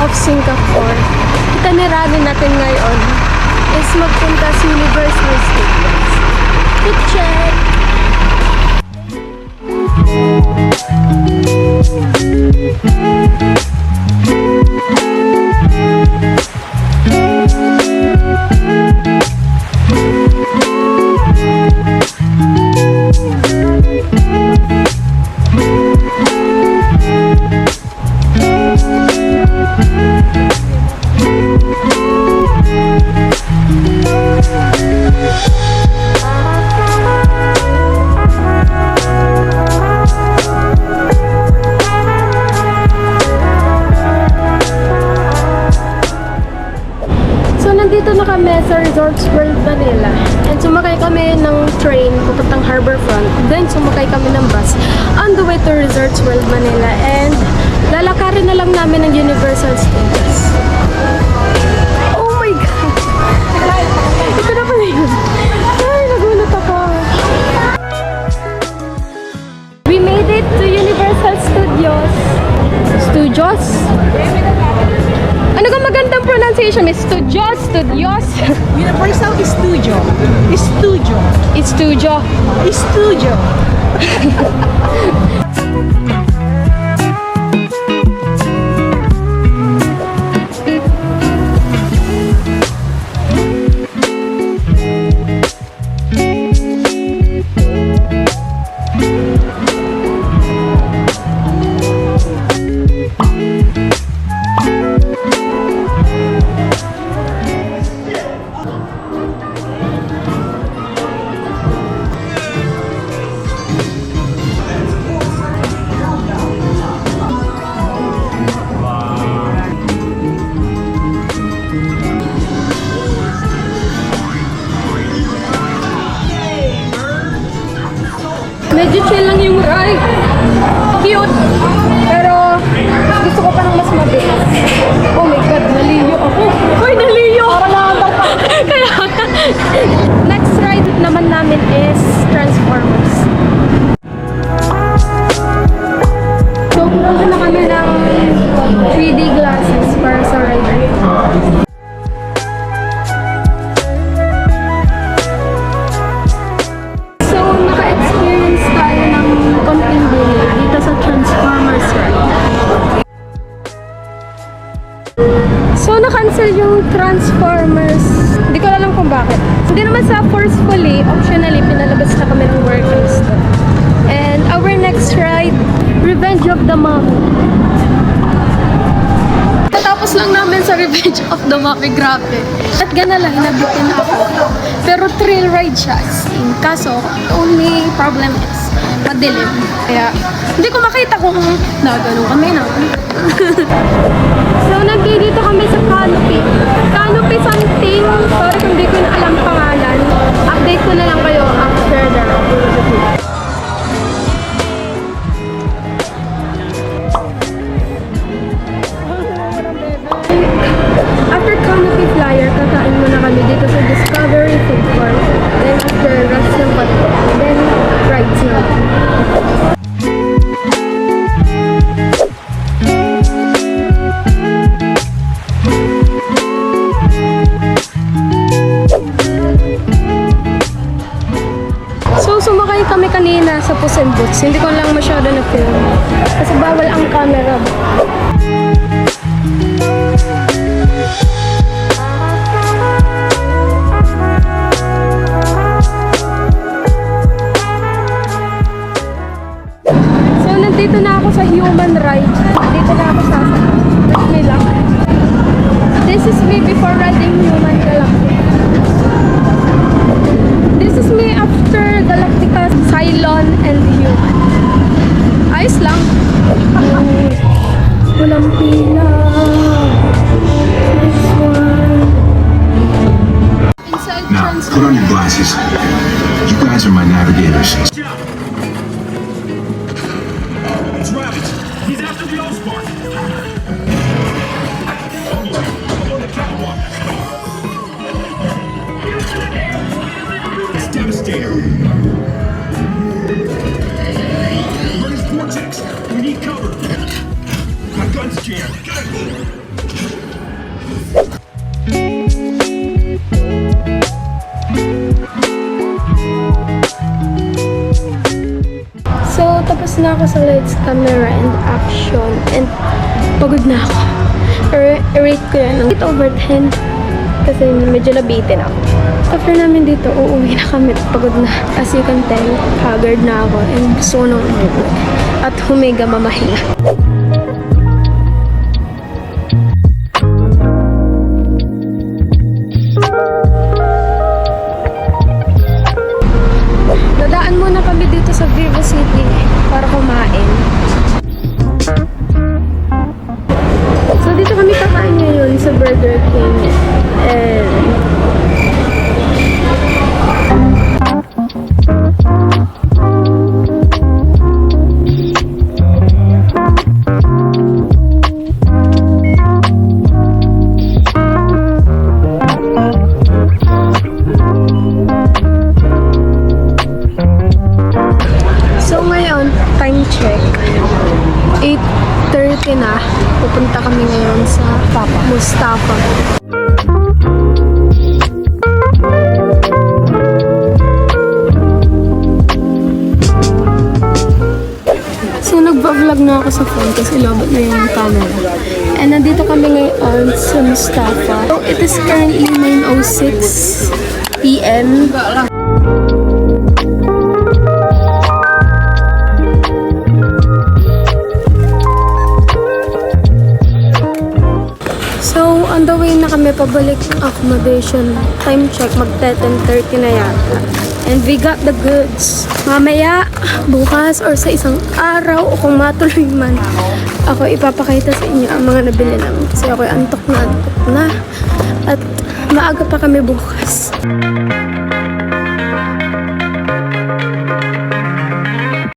of Singapore. Itinerary natin ngayon is magpunta sa Universal Studios. To check! Nandito na kami sa Resorts World Manila and sumakay kami ng train papuntang Harbourfront, then sumakay kami ng bus on the way to Resorts World Manila and lalakarin na lang namin ng Universal Studios. Oh my God! Ito na pala yun. Ay, nagulat ako. We made it to Universal Studios. Studios? Ano ka magandang pronunciation? May studios, studios. Universal Studio. Studio. Studio. Studio. Medyo chill lang yung ride. Cute. Pero gusto ko parang mas mabilis. Oh my God, naliyo ako. Uy, naliyo! Kaya next ride naman namin is Transformers. So, pumunta na kami ng 3D glasses para sa ride. So, na-cancel yung Transformers. Hindi ko alam kung bakit. Hindi naman sa forcefully, optionally, pinalabas na kami ng workers. And our next ride, Revenge of the Mummy. Katapos lang namin sa Revenge of the Mummy, grabe. At gana lang, inabitin ako. Pero thrill ride siya. Kaso, the only problem is, madilim. Kaya, hindi ko makita kung nagano kami na. So, nandito kami sa Canopy. Canopy something. Sorry kung di ko na alam pangalan. Update ko na lang kayo after the ride. After Canopy Flyer, kakain muna kami dito sa Discovery Food Court. Then after, rest ng bato. Then, rides na. Sumakay kami kanina sa Puss in Boots. Hindi ko lang masyado na-film. Kasi bawal ang camera. So, nandito na ako sa Human Ride. Dito na ako sa Milan. This is me before riding Human Galactica. This is me after Galactica, Cylon, and Human. Ayos lang. Walang pila. This one. Inside Now, put on your glasses. You guys are my navigators. It's Rabbit. He's after the Allspark. On the catwalk. It's Devastator. Where's Vortex? We need cover. My gun's jammed. ako sa lights, camera, and action. And pagod na ako. I-rate ko yan ng 8 over 10. Kasi medyo nabitin ako. After namin dito, uuwi na kami. Pagod na. As you can tell, haggard na ako. And gusto ko nang umuwi. At humiga mamahinga. Dadaan muna kami dito sa Vivo City para kumain. So dito kami kakain ngayon sa Burger King. And so ngayon, time check. 8:30 na. Pupunta kami ngayon sa Mustafa. So nagpa-vlog na ako sa phone kasi lobot na yung camera. And nandito kami ngayon sa Mustafa. So it is currently 9:06 PM. So, on the way na kami pabalik accommodation. Time check, mag-10:30 na yata. And we got the goods. Mamaya, bukas, or sa isang araw, o kung matuloy man, ako ipapakita sa inyo ang mga nabili namin. Kasi ako antok na. At maaga pa kami bukas.